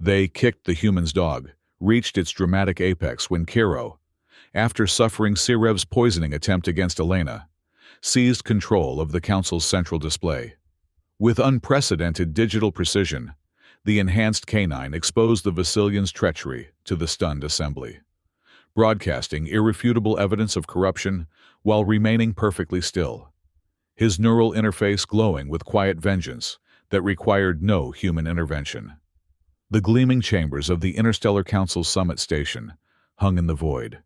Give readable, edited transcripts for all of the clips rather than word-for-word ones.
They kicked the human's dog, reached its dramatic apex when Kiro, after suffering Sirev's poisoning attempt against Elena, seized control of the Council's central display. With unprecedented digital precision, the enhanced canine exposed the Vasilian's treachery to the stunned assembly, broadcasting irrefutable evidence of corruption while remaining perfectly still, his neural interface glowing with quiet vengeance that required no human intervention. The gleaming chambers of the Interstellar Council's summit station hung in the void,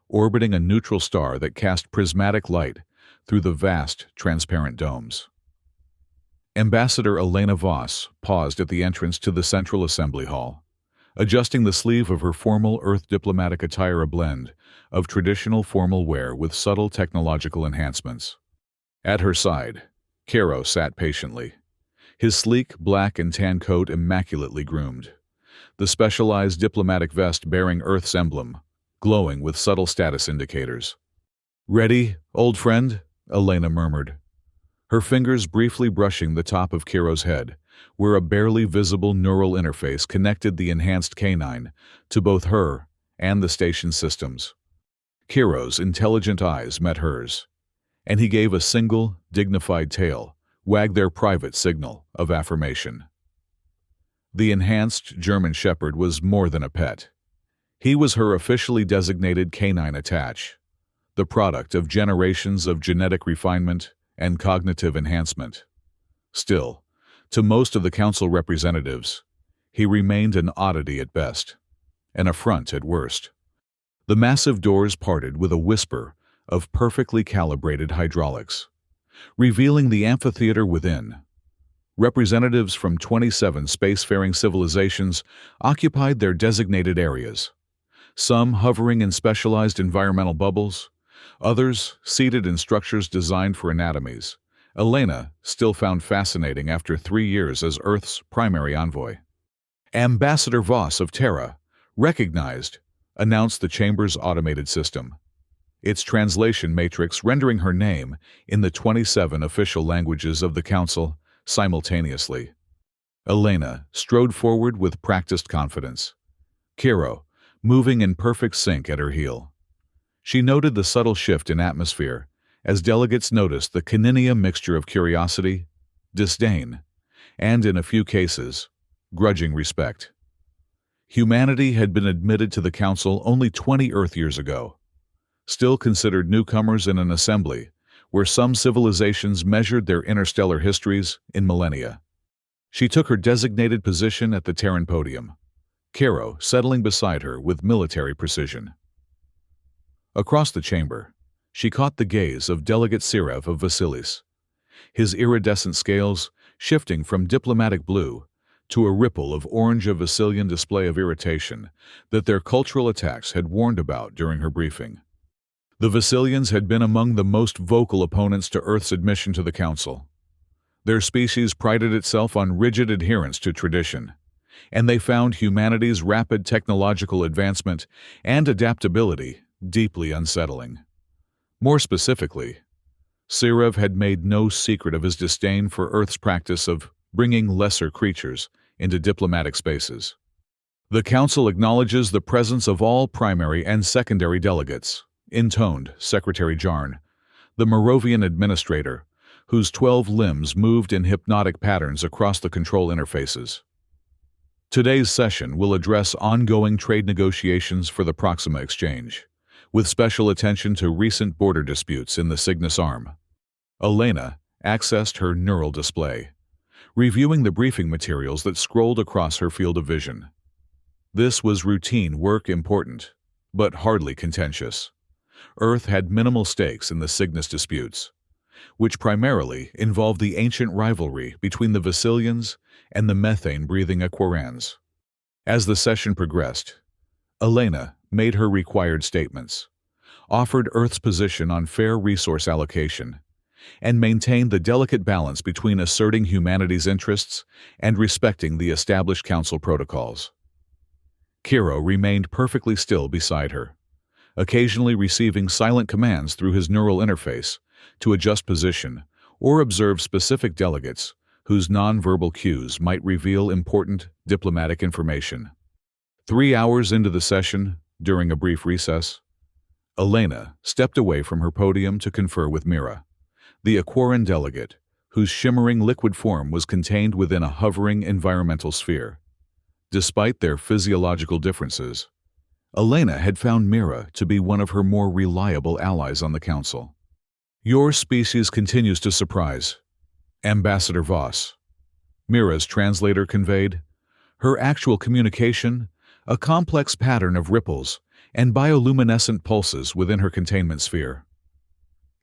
orbiting a neutral star that cast prismatic light through the vast, transparent domes. Ambassador Elena Voss paused at the entrance to the Central Assembly Hall, adjusting the sleeve of her formal Earth diplomatic attire, a blend of traditional formal wear with subtle technological enhancements. At her side, Kiro sat patiently, his sleek black and tan coat immaculately groomed, the specialized diplomatic vest bearing Earth's emblem, glowing with subtle status indicators. "Ready, old friend?" Elena murmured, her fingers briefly brushing the top of Kiro's head, where a barely visible neural interface connected the enhanced canine to both her and the station's systems. Kiro's intelligent eyes met hers, and he gave a single, dignified tail, wag their private signal of affirmation. The enhanced German Shepherd was more than a pet. He was her officially designated canine attach, the product of generations of genetic refinement and cognitive enhancement. Still, to most of the Council representatives, he remained an oddity at best, an affront at worst. The massive doors parted with a whisper of perfectly calibrated hydraulics, revealing the amphitheater within. Representatives from 27 spacefaring civilizations occupied their designated areas, some hovering in specialized environmental bubbles, others seated in structures designed for anatomies Elena still found fascinating after 3 years as Earth's primary envoy. Ambassador Voss of Terra, recognized, announced the Chamber's automated system, its translation matrix rendering her name in the 27 official languages of the Council simultaneously. Elena strode forward with practiced confidence, Kiro moving in perfect sync at her heel. She noted the subtle shift in atmosphere as delegates noticed the Kaninia mixture of curiosity, disdain, and, in a few cases, grudging respect. Humanity had been admitted to the Council only 20 Earth years ago, still considered newcomers in an assembly where some civilizations measured their interstellar histories in millennia. She took her designated position at the Terran podium, Kiro settling beside her with military precision. Across the chamber, she caught the gaze of Delegate Sirev of Vasilis, his iridescent scales shifting from diplomatic blue to a ripple of orange, a Vasilian display of irritation that their cultural attacks had warned about during her briefing. The Vasilians had been among the most vocal opponents to Earth's admission to the Council. Their species prided itself on rigid adherence to tradition, and they found humanity's rapid technological advancement and adaptability deeply unsettling. More specifically, Sirev had made no secret of his disdain for Earth's practice of bringing lesser creatures into diplomatic spaces. The Council acknowledges the presence of all primary and secondary delegates, intoned Secretary Jarn, the Moravian administrator, whose 12 limbs moved in hypnotic patterns across the control interfaces. Today's session will address ongoing trade negotiations for the Proxima Exchange, with special attention to recent border disputes in the Cygnus Arm. Elena accessed her neural display, reviewing the briefing materials that scrolled across her field of vision. This was routine work, important, but hardly contentious. Earth had minimal stakes in the Cygnus disputes, which primarily involved the ancient rivalry between the Vasilians and the methane-breathing Aquarans. As the session progressed, Elena made her required statements, offered Earth's position on fair resource allocation, and maintained the delicate balance between asserting humanity's interests and respecting the established Council protocols. Kiro remained perfectly still beside her, occasionally receiving silent commands through his neural interface to adjust position or observe specific delegates whose nonverbal cues might reveal important diplomatic information. 3 hours into the session, during a brief recess, Elena stepped away from her podium to confer with Mira, the Aquaran delegate, whose shimmering liquid form was contained within a hovering environmental sphere. Despite their physiological differences, Elena had found Mira to be one of her more reliable allies on the council. "Your species continues to surprise, Ambassador Voss," Mira's translator conveyed. Her actual communication, a complex pattern of ripples and bioluminescent pulses within her containment sphere.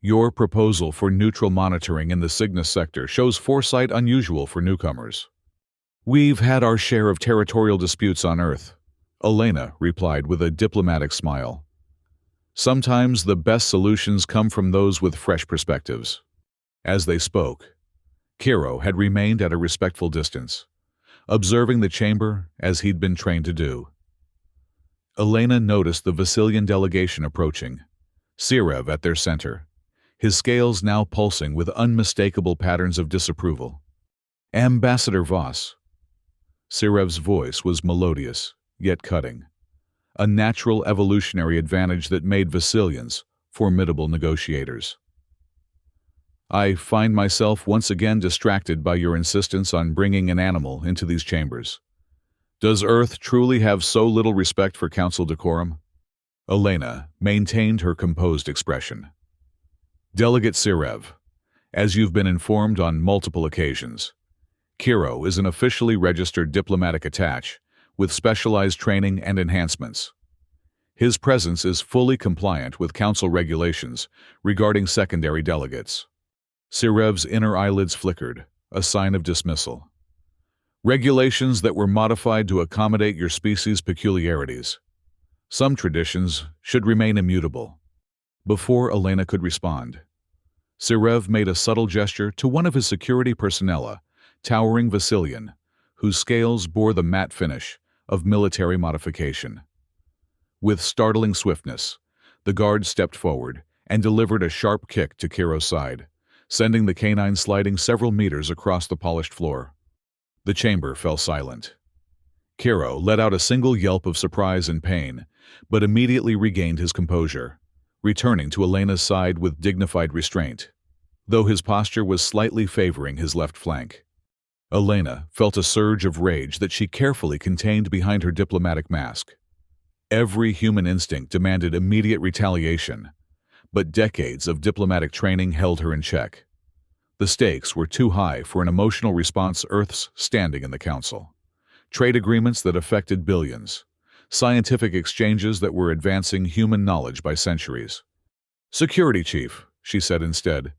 "Your proposal for neutral monitoring in the Cygnus sector shows foresight unusual for newcomers." "We've had our share of territorial disputes on Earth," Elena replied with a diplomatic smile. "Sometimes the best solutions come from those with fresh perspectives." As they spoke, Kiro had remained at a respectful distance, observing the chamber as he'd been trained to do. Elena noticed the Vasilian delegation approaching, Sirev at their center, his scales now pulsing with unmistakable patterns of disapproval. "Ambassador Voss." Sirev's voice was melodious, yet cutting, a natural evolutionary advantage that made Vasilians formidable negotiators. "I find myself once again distracted by your insistence on bringing an animal into these chambers. Does Earth truly have so little respect for council decorum?" Elena maintained her composed expression. "Delegate Sirev, as you've been informed on multiple occasions, Kiro is an officially registered diplomatic attach with specialized training and enhancements. His presence is fully compliant with council regulations regarding secondary delegates." Sirev's inner eyelids flickered, a sign of dismissal. "Regulations that were modified to accommodate your species' peculiarities. Some traditions should remain immutable." Before Elena could respond, Sirev made a subtle gesture to one of his security personnel, a towering Vasilian, whose scales bore the matte finish of military modification. With startling swiftness, the guard stepped forward and delivered a sharp kick to Kiro's side, sending the canine sliding several meters across the polished floor. The chamber fell silent. Kiro let out a single yelp of surprise and pain, but immediately regained his composure, returning to Elena's side with dignified restraint, though his posture was slightly favoring his left flank. Elena felt a surge of rage that she carefully contained behind her diplomatic mask. Every human instinct demanded immediate retaliation, but decades of diplomatic training held her in check. The stakes were too high for an emotional response. Earth's standing in the Council, trade agreements that affected billions, scientific exchanges that were advancing human knowledge by centuries. "Security Chief," she said instead,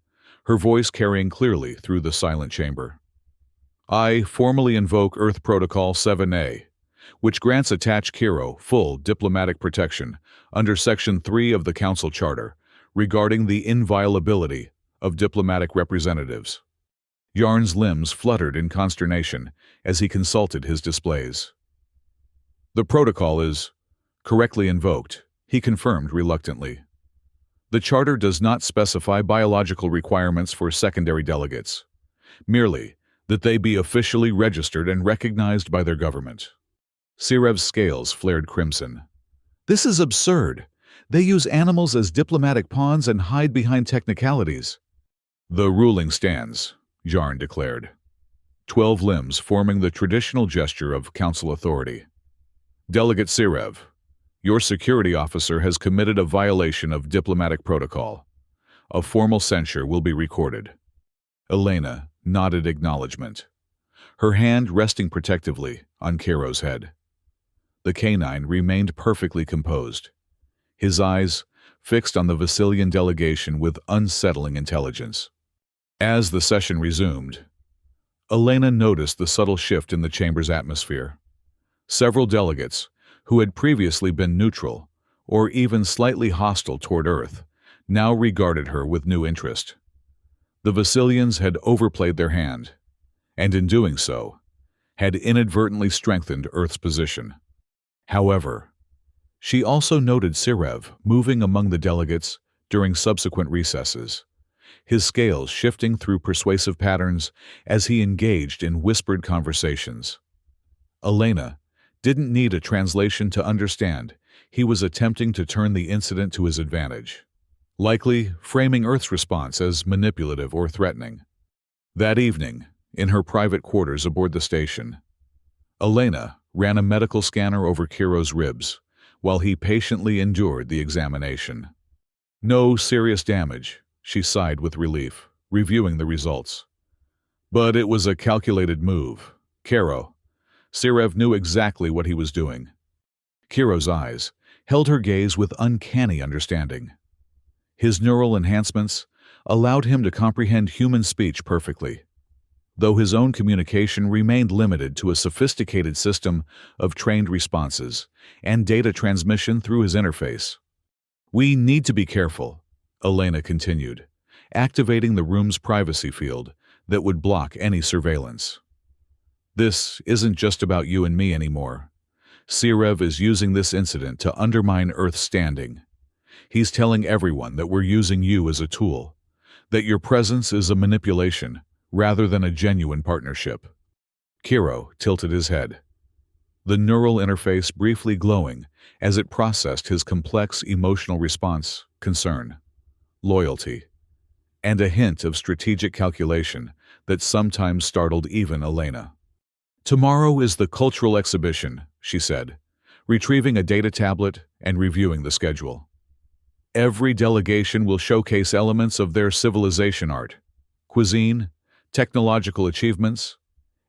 her voice carrying clearly through the silent chamber. "I formally invoke Earth Protocol 7A, which grants Attach Kiro full diplomatic protection under Section 3 of the Council Charter regarding the inviolability of diplomatic representatives." Yarn's limbs fluttered in consternation as he consulted his displays. "The protocol is correctly invoked," he confirmed reluctantly. "The Charter does not specify biological requirements for secondary delegates, merely that they be officially registered and recognized by their government." Sirev's scales flared crimson. "This is absurd. They use animals as diplomatic pawns and hide behind technicalities." "The ruling stands," Yarn declared, 12 limbs forming the traditional gesture of council authority. "Delegate Sirev, your security officer has committed a violation of diplomatic protocol. A formal censure will be recorded." Elena nodded acknowledgement, her hand resting protectively on Kiro's head. The canine remained perfectly composed, his eyes fixed on the Vasilian delegation with unsettling intelligence. As the session resumed, Elena noticed the subtle shift in the chamber's atmosphere. Several delegates, who had previously been neutral or even slightly hostile toward Earth, now regarded her with new interest. The Vasilians had overplayed their hand, and in doing so, had inadvertently strengthened Earth's position. However, she also noted Sirev moving among the delegates during subsequent recesses, his scales shifting through persuasive patterns as he engaged in whispered conversations. Elena didn't need a translation to understand he was attempting to turn the incident to his advantage, likely framing Earth's response as manipulative or threatening. That evening, in her private quarters aboard the station, Elena ran a medical scanner over Kiro's ribs while he patiently endured the examination. No serious damage, she sighed with relief, reviewing the results. But it was a calculated move. Sirev knew exactly what he was doing. Kiro's eyes held her gaze with uncanny understanding. His neural enhancements allowed him to comprehend human speech perfectly, though his own communication remained limited to a sophisticated system of trained responses and data transmission through his interface. "We need to be careful," Elena continued, activating the room's privacy field that would block any surveillance. "This isn't just about you and me anymore. Sirev is using this incident to undermine Earth's standing. He's telling everyone that we're using you as a tool, that your presence is a manipulation rather than a genuine partnership." Kiro tilted his head, the neural interface briefly glowing as it processed his complex emotional response, concern, loyalty, and a hint of strategic calculation that sometimes startled even Elena. "Tomorrow is the cultural exhibition," she said, retrieving a data tablet and reviewing the schedule. "Every delegation will showcase elements of their civilization art, cuisine, technological achievements.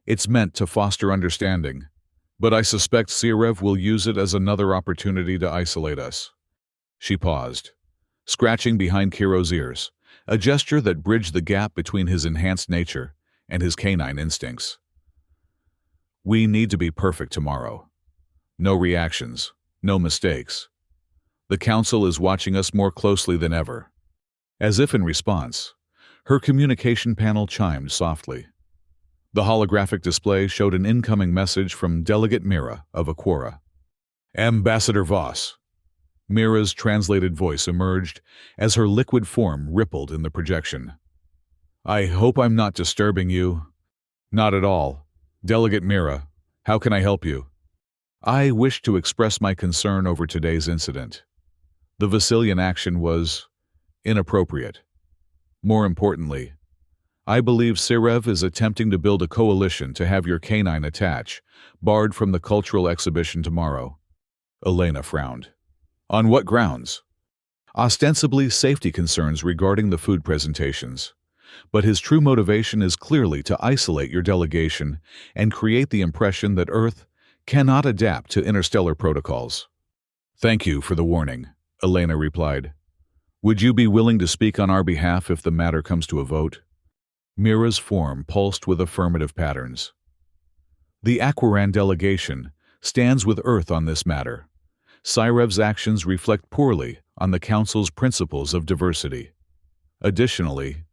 It's meant to foster understanding, but I suspect Sirev will use it as another opportunity to isolate us." She paused, scratching behind Kiro's ears, a gesture that bridged the gap between his enhanced nature and his canine instincts. "We need to be perfect tomorrow. No reactions, no mistakes. The Council is watching us more closely than ever." As if in response, her communication panel chimed softly. The holographic display showed an incoming message from Delegate Mira of Aquara. "Ambassador Voss." Mira's translated voice emerged as her liquid form rippled in the projection. "I hope I'm not disturbing you." "Not at all. Delegate Mira, how can I help you?" "I wish to express my concern over today's incident. The Vasilian action was inappropriate. More importantly, I believe Sirev is attempting to build a coalition to have your canine attach, barred from the cultural exhibition tomorrow." Elena frowned. "On what grounds?" "Ostensibly safety concerns regarding the food presentations. But his true motivation is clearly to isolate your delegation and create the impression that Earth cannot adapt to interstellar protocols." "Thank you for the warning," Elena replied. "Would you be willing to speak on our behalf if the matter comes to a vote?" Mira's form pulsed with affirmative patterns. "The Aquaran delegation stands with Earth on this matter. Sirev's actions reflect poorly on the Council's principles of diversity. Additionally,"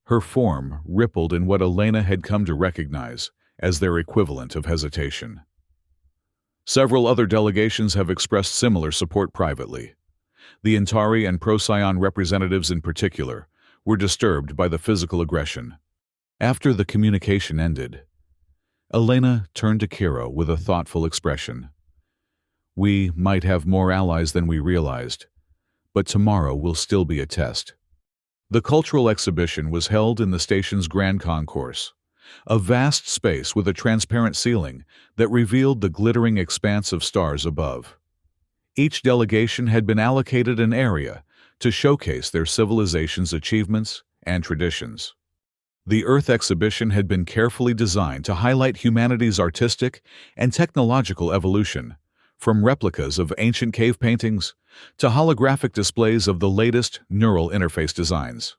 her form rippled in what Elena had come to recognize as their equivalent of hesitation. "Several other delegations have expressed similar support privately. The Antari and Procyon representatives in particular were disturbed by the physical aggression." After the communication ended, Elena turned to Kiro with a thoughtful expression. "We might have more allies than we realized, but tomorrow will still be a test." The cultural exhibition was held in the station's Grand Concourse, a vast space with a transparent ceiling that revealed the glittering expanse of stars above. Each delegation had been allocated an area to showcase their civilization's achievements and traditions. The Earth exhibition had been carefully designed to highlight humanity's artistic and technological evolution, from replicas of ancient cave paintings to holographic displays of the latest neural interface designs.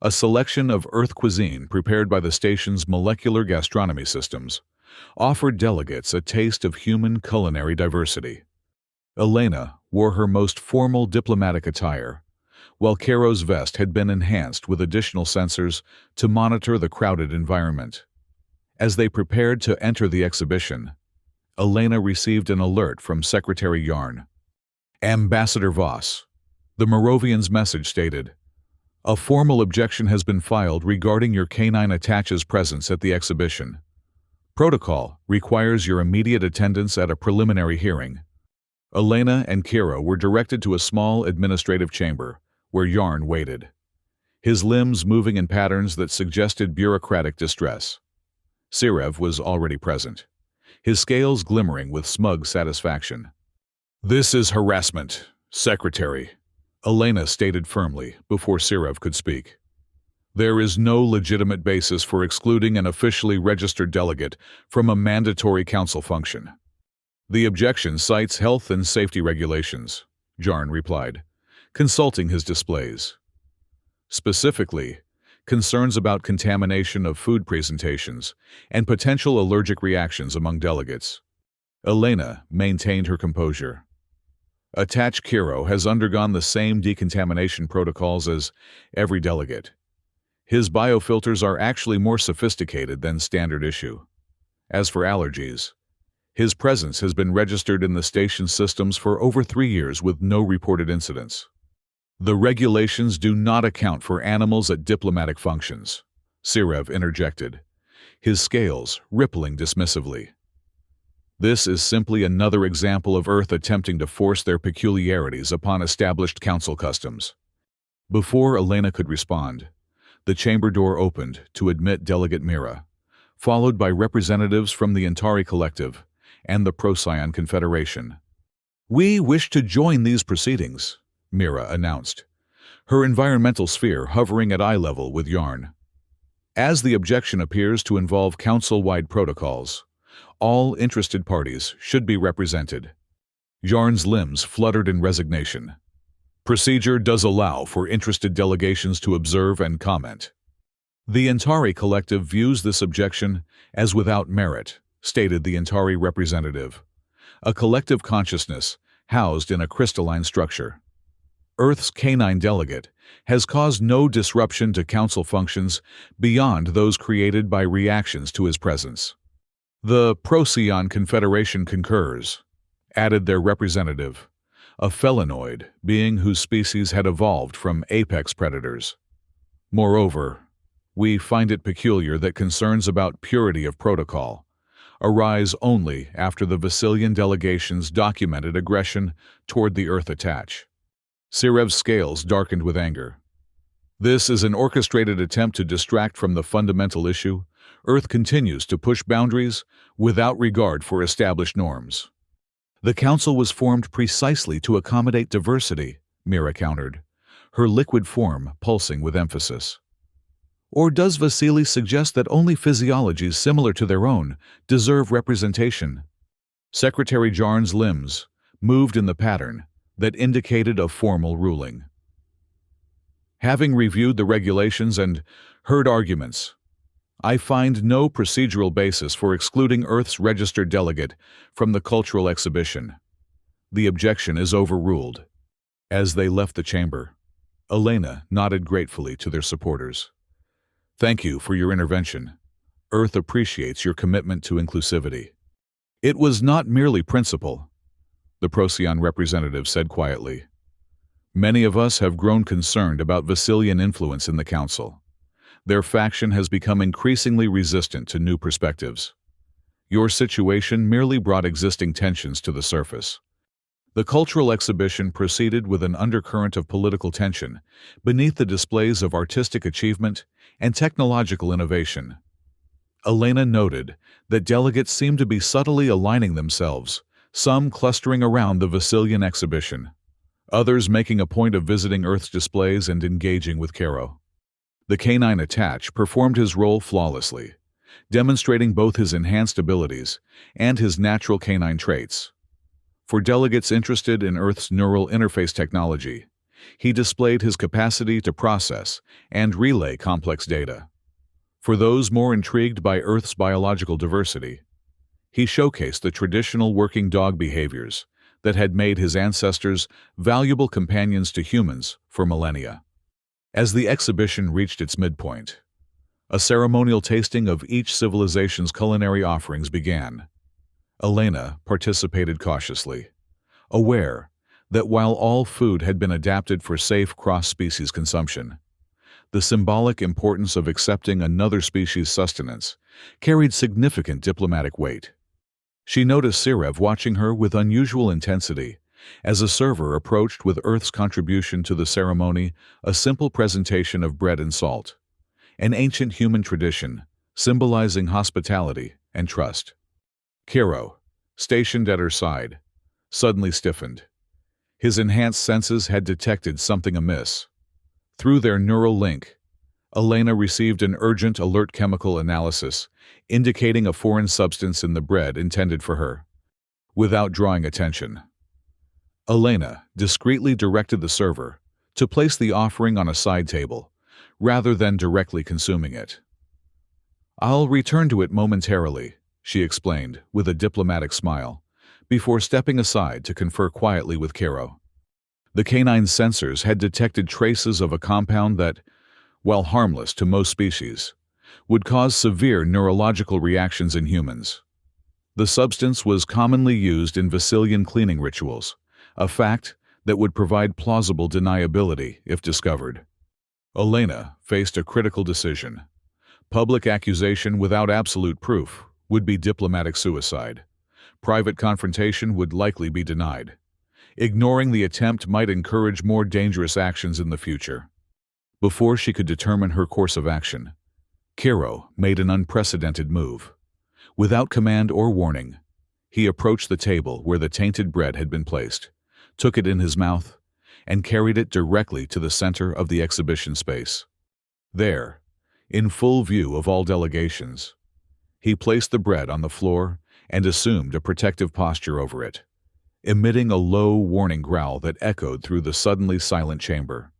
A selection of Earth cuisine prepared by the station's molecular gastronomy systems offered delegates a taste of human culinary diversity. Elena wore her most formal diplomatic attire, while Kiro's vest had been enhanced with additional sensors to monitor the crowded environment. As they prepared to enter the exhibition, Elena received an alert from Secretary Yarn. "Ambassador Voss," the Moravian's message stated, A formal objection has been filed regarding your canine attache's presence at the exhibition. Protocol requires your immediate attendance at a preliminary hearing. Elena and Kira were directed to a small administrative chamber, where Yarn waited, his limbs moving in patterns that suggested bureaucratic distress. Sirev was already present, his scales glimmering with smug satisfaction. "This is harassment, Secretary," Elena stated firmly before Sirev could speak. "There is no legitimate basis for excluding an officially registered delegate from a mandatory council function." "The objection cites health and safety regulations," Jarn replied, consulting his displays. "Specifically, concerns about contamination of food presentations and potential allergic reactions among delegates." Elena maintained her composure. "Attach Kiro has undergone the same decontamination protocols as every delegate. His biofilters are actually more sophisticated than standard issue. As for allergies, his presence has been registered in the station systems for over 3 years with no reported incidents. The regulations do not account for animals at diplomatic functions," Sirev interjected, his scales rippling dismissively. "This is simply another example of Earth attempting to force their peculiarities upon established council customs." Before Elena could respond, the chamber door opened to admit Delegate Mira, followed by representatives from the Antari Collective and the Procyon Confederation. "We wish to join these proceedings," Mira announced, her environmental sphere hovering at eye level with Yarn. "As the objection appears to involve council-wide protocols, all interested parties should be represented." Yarn's limbs fluttered in resignation. "Procedure does allow for interested delegations to observe and comment." "The Antari Collective views this objection as without merit," stated the Antari representative, "a collective consciousness housed in a crystalline structure. Earth's canine delegate has caused no disruption to council functions beyond those created by reactions to his presence." "The Procyon Confederation concurs," added their representative, a felinoid being whose species had evolved from apex predators. "Moreover, we find it peculiar that concerns about purity of protocol arise only after the Vasilian delegation's documented aggression toward the Earth attach." Sirev's scales darkened with anger. "This is an orchestrated attempt to distract from the fundamental issue. Earth continues to push boundaries without regard for established norms." "The Council was formed precisely to accommodate diversity," Mira countered, her liquid form pulsing with emphasis. "Or does Vasily suggest that only physiologies similar to their own deserve representation?" Secretary Jarn's limbs moved in the pattern that indicated a formal ruling. "Having reviewed the regulations and heard arguments, I find no procedural basis for excluding Earth's registered delegate from the cultural exhibition. The objection is overruled." As they left the chamber, Elena nodded gratefully to their supporters. "Thank you for your intervention. Earth appreciates your commitment to inclusivity." "It was not merely principle," the Procyon representative said quietly. "Many of us have grown concerned about Vasilian influence in the Council. Their faction has become increasingly resistant to new perspectives. Your situation merely brought existing tensions to the surface." The cultural exhibition proceeded with an undercurrent of political tension beneath the displays of artistic achievement and technological innovation. Elena noted that delegates seemed to be subtly aligning themselves, some clustering around the Vasilian exhibition, others making a point of visiting Earth's displays and engaging with Karo. The canine attach performed his role flawlessly, demonstrating both his enhanced abilities and his natural canine traits. For delegates interested in Earth's neural interface technology, he displayed his capacity to process and relay complex data. For those more intrigued by Earth's biological diversity, he showcased the traditional working dog behaviors that had made his ancestors valuable companions to humans for millennia. As the exhibition reached its midpoint, a ceremonial tasting of each civilization's culinary offerings began. Elena participated cautiously, aware that while all food had been adapted for safe cross-species consumption, The symbolic importance of accepting another species' sustenance carried significant diplomatic weight. She noticed Sirev watching her with unusual intensity as a server approached with Earth's contribution to the ceremony, a simple presentation of bread and salt, an ancient human tradition symbolizing hospitality and trust. Kiro, stationed at her side, suddenly stiffened. His enhanced senses had detected something amiss. Through their neural link, Elena received an urgent alert chemical analysis, indicating a foreign substance in the bread intended for her. Without drawing attention, Elena discreetly directed the server to place the offering on a side table, rather than directly consuming it. "I'll return to it momentarily," she explained with a diplomatic smile, before stepping aside to confer quietly with Kiro. The canine's sensors had detected traces of a compound that, while harmless to most species, would cause severe neurological reactions in humans. The substance was commonly used in Vasilian cleaning rituals, a fact that would provide plausible deniability if discovered. Elena faced a critical decision. Public accusation without absolute proof would be diplomatic suicide. Private confrontation would likely be denied. Ignoring the attempt might encourage more dangerous actions in the future. Before she could determine her course of action, Kiro made an unprecedented move. Without command or warning, he approached the table where the tainted bread had been placed, took it in his mouth, and carried it directly to the center of the exhibition space. There, in full view of all delegations, he placed the bread on the floor and assumed a protective posture over it, emitting a low warning growl that echoed through the suddenly silent chamber.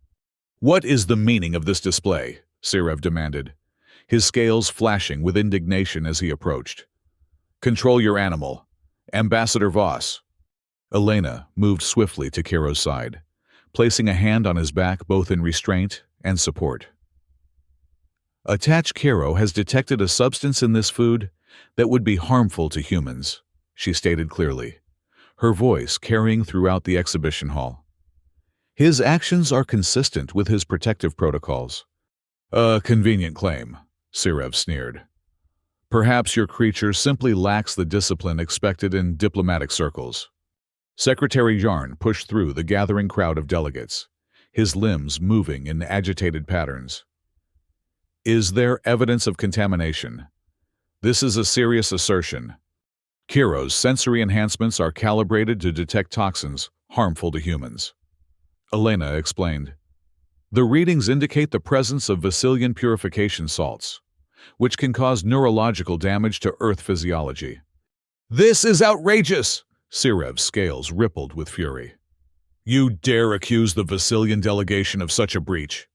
"What is the meaning of this display?" Sirev demanded, his scales flashing with indignation as he approached. "Control your animal. Ambassador Voss." Elena moved swiftly to Kiro's side, placing a hand on his back both in restraint and support. "Attached Kiro has detected a substance in this food that would be harmful to humans," she stated clearly, her voice carrying throughout the exhibition hall. "His actions are consistent with his protective protocols." "A convenient claim," Sirev sneered. "Perhaps your creature simply lacks the discipline expected in diplomatic circles." Secretary Yarn pushed through the gathering crowd of delegates, his limbs moving in agitated patterns. "Is there evidence of contamination? This is a serious assertion. Kiro's sensory enhancements are calibrated to detect toxins harmful to humans." Elena explained. "The readings indicate the presence of Vasilian purification salts, which can cause neurological damage to Earth physiology." "This is outrageous!" Sirev's scales rippled with fury. "You dare accuse the Vasilian delegation of such a breach?"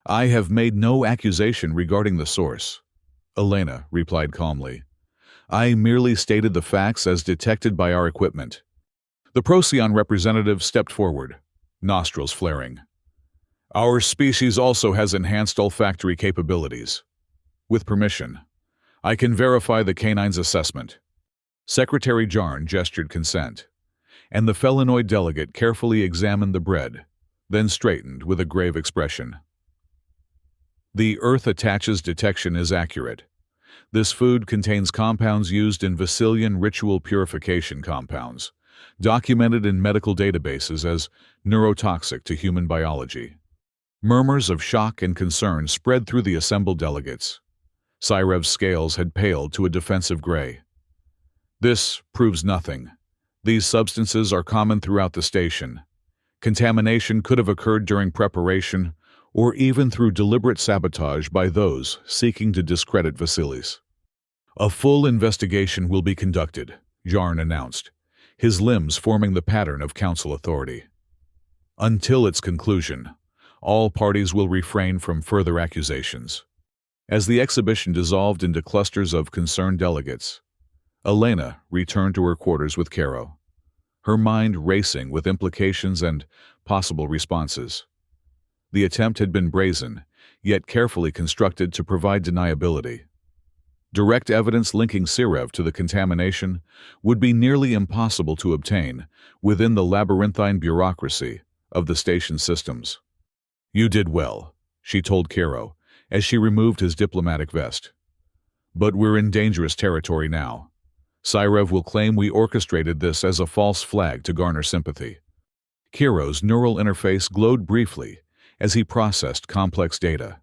"I have made no accusation regarding the source," Elena replied calmly. "I merely stated the facts as detected by our equipment." The Procyon representative stepped forward, nostrils flaring. "Our species also has enhanced olfactory capabilities. With permission, I can verify the canine's assessment." Secretary Jarn gestured consent, and the felinoid delegate carefully examined the bread, then straightened with a grave expression. "The Earth attaches detection is accurate. This food contains compounds used in Vasilian ritual purification compounds, documented in medical databases as neurotoxic to human biology." Murmurs of shock and concern spread through the assembled delegates. Sirev's scales had paled to a defensive gray. "This proves nothing. These substances are common throughout the station. Contamination could have occurred during preparation or even through deliberate sabotage by those seeking to discredit Vasilis." "A full investigation will be conducted," Jarn announced, his limbs forming the pattern of council authority. "Until its conclusion, all parties will refrain from further accusations." As the exhibition dissolved into clusters of concerned delegates, Elena returned to her quarters with Kiro, her mind racing with implications and possible responses. The attempt had been brazen, yet carefully constructed to provide deniability. Direct evidence linking Sirev to the contamination would be nearly impossible to obtain within the labyrinthine bureaucracy of the station systems. "You did well," she told Kiro, as she removed his diplomatic vest. "But we're in dangerous territory now. Syrev will claim we orchestrated this as a false flag to garner sympathy." Kiro's neural interface glowed briefly as he processed complex data,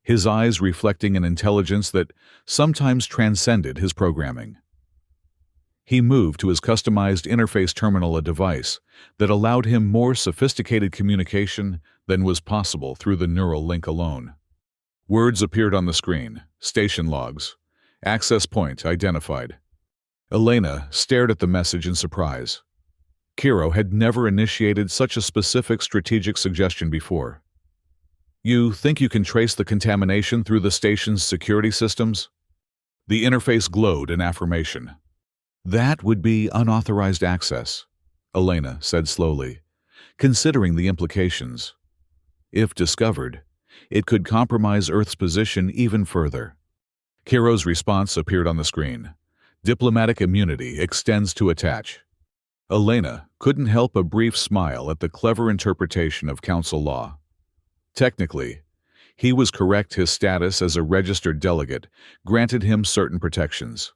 his eyes reflecting an intelligence that sometimes transcended his programming. He moved to his customized interface terminal, a device that allowed him more sophisticated communication than was possible through the neural link alone. Words appeared on the screen: station logs, access point identified. Elena stared at the message in surprise. Kiro had never initiated such a specific strategic suggestion before. "You think you can trace the contamination through the station's security systems?" The interface glowed in affirmation. "That would be unauthorized access," Elena said slowly, considering the implications. "If discovered, it could compromise Earth's position even further." Kiro's response appeared on the screen. "Diplomatic immunity extends to attach." Elena couldn't help a brief smile at the clever interpretation of council law. Technically, he was correct. His status as a registered delegate granted him certain protections,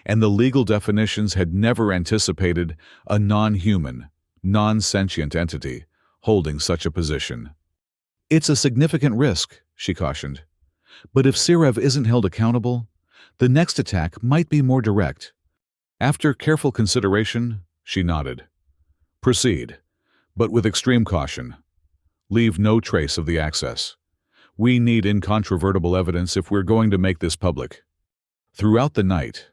and the legal definitions had never anticipated a non-human, non-sentient entity holding such a position. "It's a significant risk," she cautioned. "But if Syrev isn't held accountable, the next attack might be more direct." After careful consideration, she nodded. "Proceed, but with extreme caution. Leave no trace of the access. We need incontrovertible evidence if we're going to make this public." Throughout the night,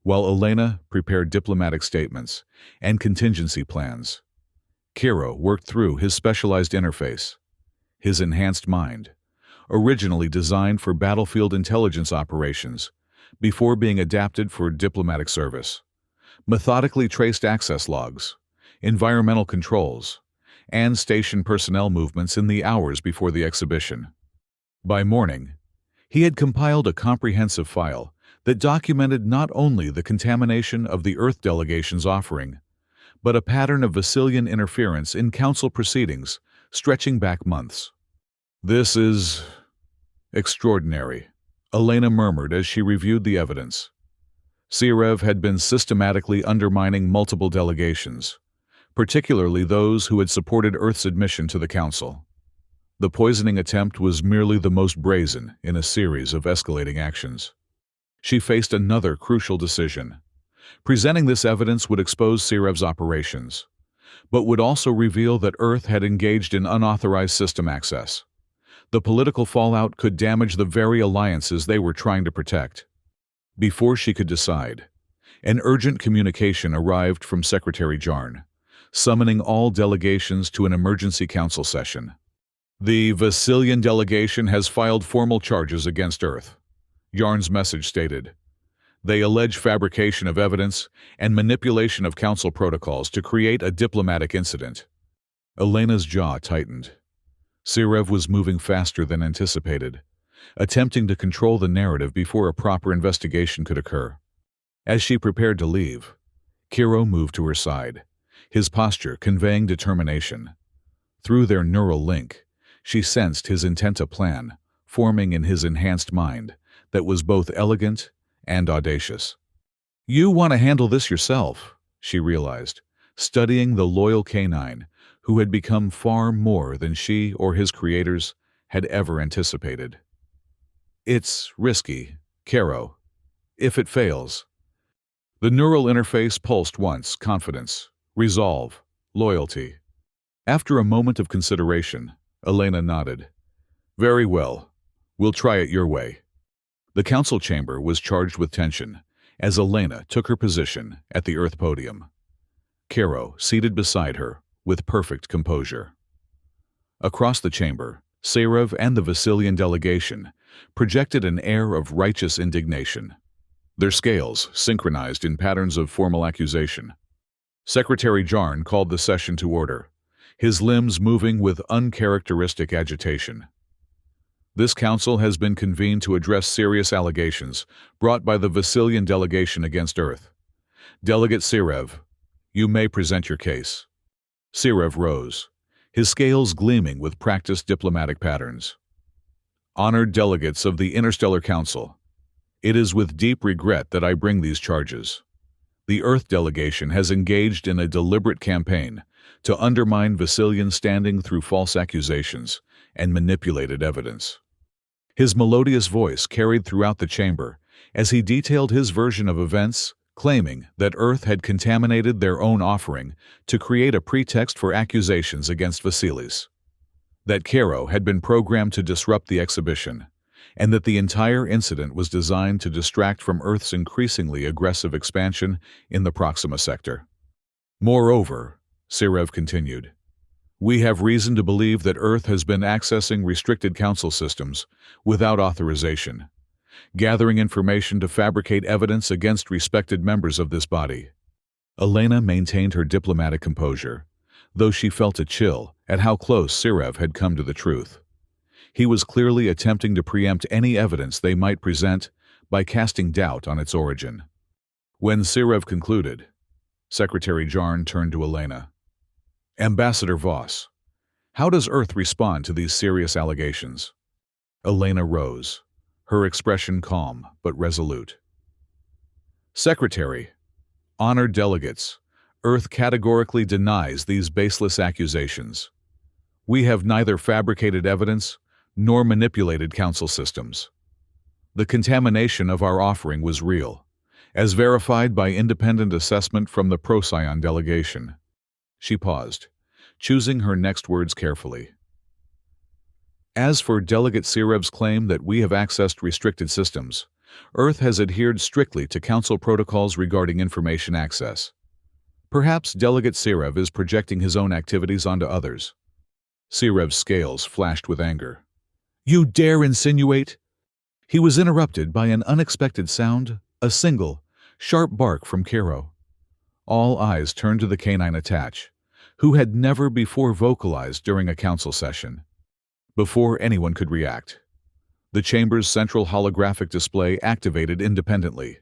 while Elena prepared diplomatic statements and contingency plans, Kiro worked through his specialized interface, his enhanced mind, originally designed for battlefield intelligence operations before being adapted for diplomatic service, methodically traced access logs, environmental controls, and station personnel movements in the hours before the exhibition. By morning, he had compiled a comprehensive file that documented not only the contamination of the Earth delegation's offering, but a pattern of Vasilian interference in council proceedings stretching back months. "This is extraordinary," Elena murmured as she reviewed the evidence. Syrev had been systematically undermining multiple delegations, particularly those who had supported Earth's admission to the Council. The poisoning attempt was merely the most brazen in a series of escalating actions. She faced another crucial decision. Presenting this evidence would expose Syrev's operations, but would also reveal that Earth had engaged in unauthorized system access. The political fallout could damage the very alliances they were trying to protect. Before she could decide, an urgent communication arrived from Secretary Jarn, summoning all delegations to an emergency council session. "The Vasilian delegation has filed formal charges against Earth," Yarn's message stated. "They allege fabrication of evidence and manipulation of council protocols to create a diplomatic incident." Elena's jaw tightened. Syrev was moving faster than anticipated, attempting to control the narrative before a proper investigation could occur. As she prepared to leave, Kiro moved to her side, his posture conveying determination. Through their neural link, she sensed his intent, a plan forming in his enhanced mind that was both elegant and audacious. "You want to handle this yourself," she realized, studying the loyal canine who had become far more than she or his creators had ever anticipated. "It's risky, Kiro. If it fails..." The neural interface pulsed once: confidence, resolve, loyalty. After a moment of consideration, Elena nodded. "Very well. We'll try it your way." The council chamber was charged with tension as Elena took her position at the Earth podium. Kiro seated beside her with perfect composure. Across the chamber, Syrev and the Vasilian delegation projected an air of righteous indignation, their scales synchronized in patterns of formal accusation. Secretary Jarn called the session to order, his limbs moving with uncharacteristic agitation. "This council has been convened to address serious allegations brought by the Vasilian delegation against Earth. Delegate Syrev, you may present your case." Syrev rose, his scales gleaming with practiced diplomatic patterns. Honored delegates of the Interstellar Council, it is with deep regret that I bring these charges. The Earth delegation has engaged in a deliberate campaign to undermine Vasilian's standing through false accusations and manipulated evidence. His melodious voice carried throughout the chamber as he detailed his version of events, claiming that Earth had contaminated their own offering to create a pretext for accusations against Vasilis, that Cairo had been programmed to disrupt the exhibition, and that the entire incident was designed to distract from Earth's increasingly aggressive expansion in the Proxima sector. Moreover, Sirev continued, we have reason to believe that Earth has been accessing restricted council systems without authorization, gathering information to fabricate evidence against respected members of this body. Elena maintained her diplomatic composure, though she felt a chill at how close Sirev had come to the truth. He was clearly attempting to preempt any evidence they might present by casting doubt on its origin. When Sirev concluded, Secretary Jarn turned to Elena. Ambassador Voss, how does Earth respond to these serious allegations? Elena rose, her expression calm but resolute. Secretary, honored delegates, Earth categorically denies these baseless accusations. We have neither fabricated evidence nor manipulated council systems. The contamination of our offering was real, as verified by independent assessment from the Procyon delegation. She paused, choosing her next words carefully. As for Delegate Sirev's claim that we have accessed restricted systems, Earth has adhered strictly to Council protocols regarding information access. Perhaps Delegate Sirev is projecting his own activities onto others. Sirev's scales flashed with anger. You dare insinuate? He was interrupted by an unexpected sound, a single, sharp bark from Cairo. All eyes turned to the canine attach, who had never before vocalized during a council session. Before anyone could react, the chamber's central holographic display activated independently.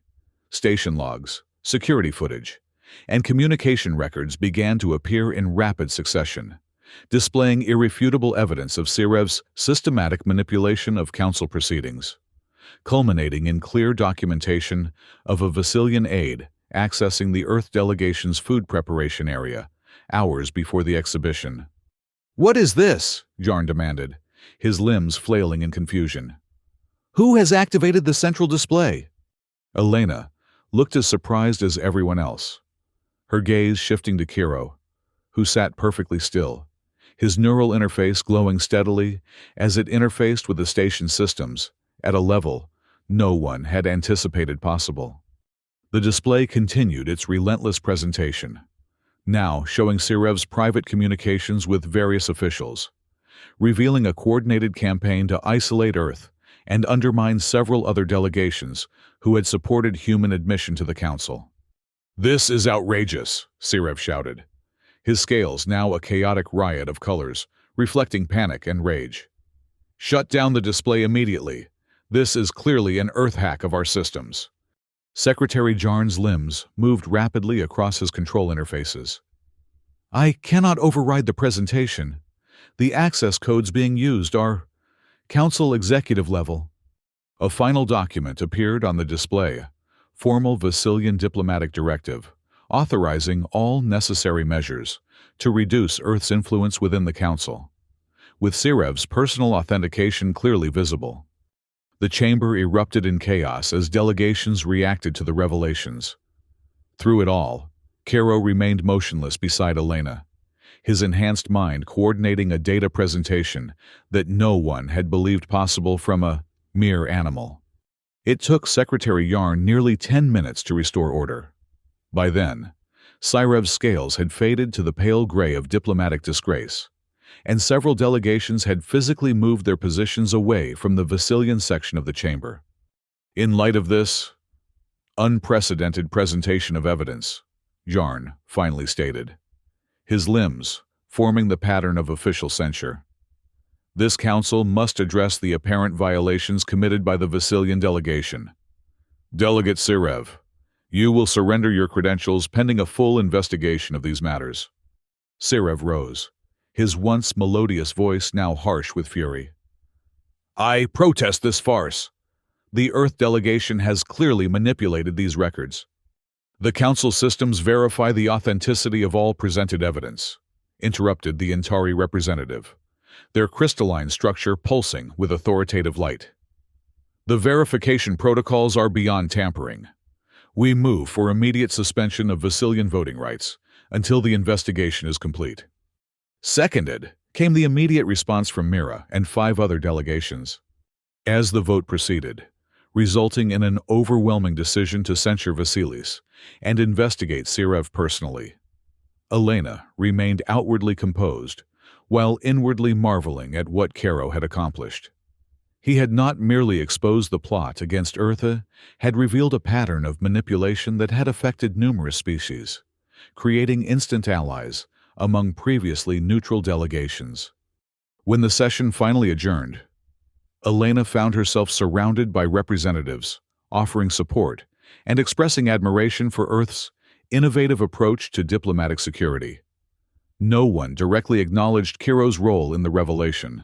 Station logs, security footage, and communication records began to appear in rapid succession, displaying irrefutable evidence of Sirev's systematic manipulation of council proceedings, culminating in clear documentation of a Vasilian aide accessing the Earth delegation's food preparation area hours before the exhibition. What is this? Jarn demanded, his limbs flailing in confusion. Who has activated the central display? Elena looked as surprised as everyone else, her gaze shifting to Cairo, who sat perfectly still, his neural interface glowing steadily as it interfaced with the station systems at a level no one had anticipated possible. The display continued its relentless presentation, now showing Sirev's private communications with various officials, revealing a coordinated campaign to isolate Earth and undermine several other delegations who had supported human admission to the Council. This is outrageous, Sirev shouted, his scales now a chaotic riot of colors, reflecting panic and rage. Shut down the display immediately. This is clearly an Earth hack of our systems. Secretary Jarn's limbs moved rapidly across his control interfaces. I cannot override the presentation. The access codes being used are Council executive level. A final document appeared on the display, formal Vasilian diplomatic directive, authorizing all necessary measures to reduce Earth's influence within the Council, with Sirev's personal authentication clearly visible. The chamber erupted in chaos as delegations reacted to the revelations. Through it all, Cairo remained motionless beside Elena, his enhanced mind coordinating a data presentation that no one had believed possible from a mere animal. It took Secretary Yarn nearly 10 minutes to restore order. By then, Sirev's scales had faded to the pale gray of diplomatic disgrace, and several delegations had physically moved their positions away from the Vasilian section of the chamber. In light of this unprecedented presentation of evidence, Jarn finally stated, his limbs forming the pattern of official censure. This council must address the apparent violations committed by the Vasilian delegation. Delegate Sirev, you will surrender your credentials pending a full investigation of these matters. Sirev rose, his once melodious voice now harsh with fury. I protest this farce. The Earth delegation has clearly manipulated these records. The Council systems verify the authenticity of all presented evidence, interrupted the Intari representative, their crystalline structure pulsing with authoritative light. The verification protocols are beyond tampering. We move for immediate suspension of Vasilian voting rights until the investigation is complete. Seconded came the immediate response from Mira and 5 other delegations. As the vote proceeded, resulting in an overwhelming decision to censure Vasilis and investigate Sirev personally, Elena remained outwardly composed, while inwardly marveling at what Caro had accomplished. He had not merely exposed the plot against Eartha, had revealed a pattern of manipulation that had affected numerous species, creating instant allies among previously neutral delegations. When the session finally adjourned, Elena found herself surrounded by representatives, offering support and expressing admiration for Earth's innovative approach to diplomatic security. No one directly acknowledged Caro's role in the revelation,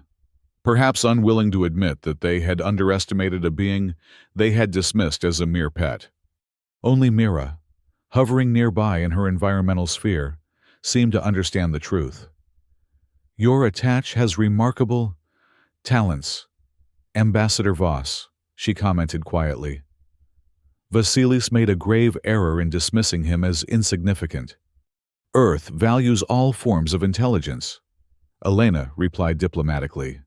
perhaps unwilling to admit that they had underestimated a being they had dismissed as a mere pet. Only Mira, hovering nearby in her environmental sphere, seemed to understand the truth. "Your attach has remarkable talents, Ambassador Voss," she commented quietly. Vasilis made a grave error in dismissing him as insignificant. "Earth values all forms of intelligence," Elena replied diplomatically.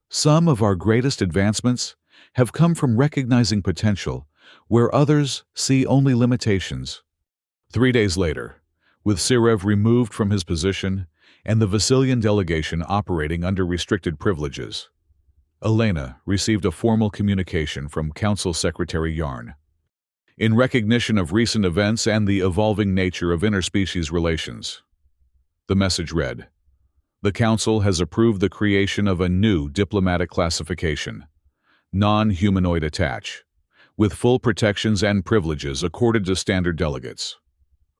"Some of our greatest advancements have come from recognizing potential where others see only limitations." 3 days later, with Sirev removed from his position and the Vasilian delegation operating under restricted privileges, Elena received a formal communication from Council Secretary Yarn. In recognition of recent events and the evolving nature of interspecies relations, the message read, "The Council has approved the creation of a new diplomatic classification, non-humanoid attach, with full protections and privileges accorded to standard delegates.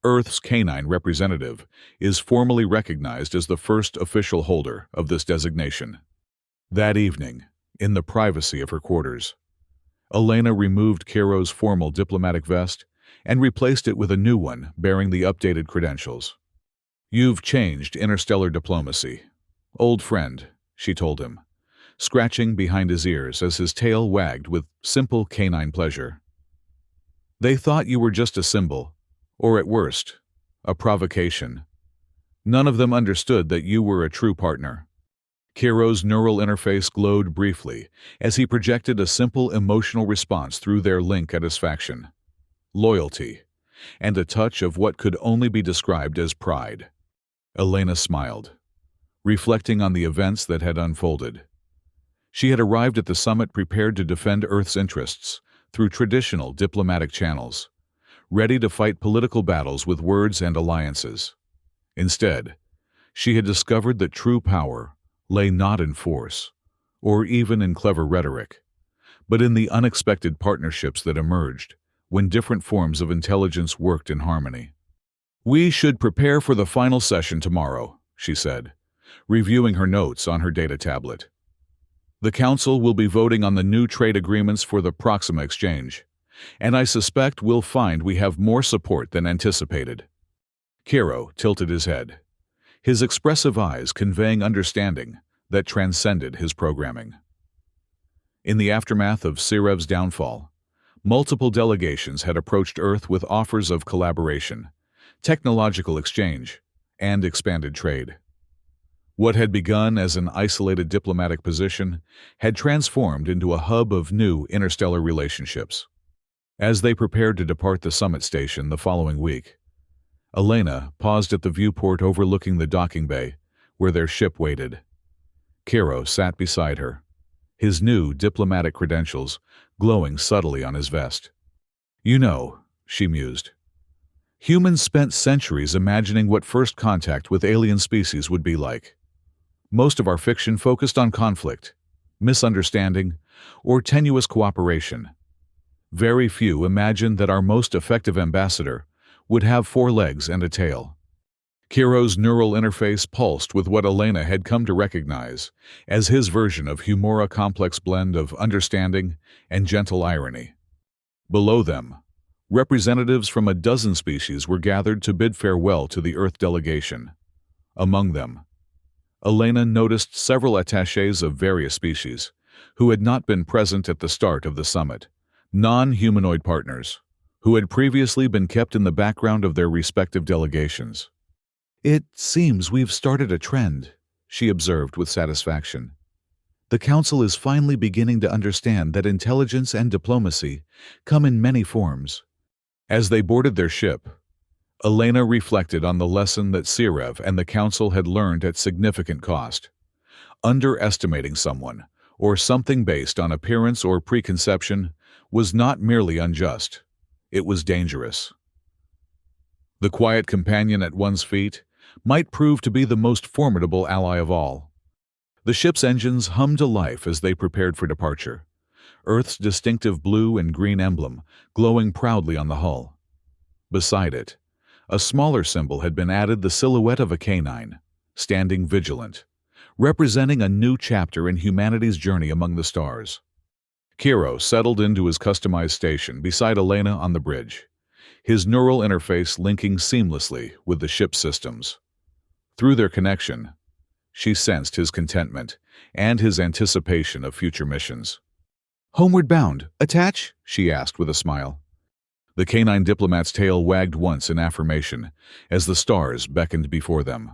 Earth's canine representative is formally recognized as the first official holder of this designation." That evening, in the privacy of her quarters, Elena removed Caro's formal diplomatic vest and replaced it with a new one bearing the updated credentials. "You've changed interstellar diplomacy, old friend," she told him, scratching behind his ears as his tail wagged with simple canine pleasure. "They thought you were just a symbol, or at worst, a provocation. None of them understood that you were a true partner." Caro's neural interface glowed briefly as he projected a simple emotional response through their link satisfaction, loyalty, and a touch of what could only be described as pride. Elena smiled, reflecting on the events that had unfolded. She had arrived at the summit prepared to defend Earth's interests through traditional diplomatic channels, ready to fight political battles with words and alliances. Instead, she had discovered that true power lay not in force, or even in clever rhetoric, but in the unexpected partnerships that emerged when different forms of intelligence worked in harmony. "We should prepare for the final session tomorrow," she said, reviewing her notes on her data tablet. "The Council will be voting on the new trade agreements for the Proxima Exchange, and I suspect we'll find we have more support than anticipated." Caro tilted his head, his expressive eyes conveying understanding that transcended his programming. In the aftermath of Sirev's downfall, multiple delegations had approached Earth with offers of collaboration, technological exchange, and expanded trade. What had begun as an isolated diplomatic position had transformed into a hub of new interstellar relationships. As they prepared to depart the summit station the following week, Elena paused at the viewport overlooking the docking bay, where their ship waited. Caro sat beside her, his new diplomatic credentials glowing subtly on his vest. "You know," she mused, "humans spent centuries imagining what first contact with alien species would be like. Most of our fiction focused on conflict, misunderstanding, or tenuous cooperation. Very few imagined that our most effective ambassador would have 4 legs and a tail. Kiro's neural interface pulsed with what Elena had come to recognize as his version of humor, complex blend of understanding and gentle irony. Below them, representatives from a dozen species were gathered to bid farewell to the Earth delegation. Among them, Elena noticed several attachés of various species who had not been present at the start of the summit, non-humanoid partners who had previously been kept in the background of their respective delegations. "It seems we've started a trend," she observed with satisfaction. "The Council is finally beginning to understand that intelligence and diplomacy come in many forms." As they boarded their ship, Elena reflected on the lesson that Sirev and the Council had learned at significant cost. Underestimating someone, or something based on appearance or preconception, was not merely unjust. It was dangerous. The quiet companion at one's feet might prove to be the most formidable ally of all. The ship's engines hummed to life as they prepared for departure, Earth's distinctive blue and green emblem glowing proudly on the hull. Beside it, a smaller symbol had been added, the silhouette of a canine, standing vigilant, representing a new chapter in humanity's journey among the stars. Kiro settled into his customized station beside Elena on the bridge, his neural interface linking seamlessly with the ship's systems. Through their connection, she sensed his contentment and his anticipation of future missions. "Homeward bound, attach?" she asked with a smile. The canine diplomat's tail wagged once in affirmation as the stars beckoned before them.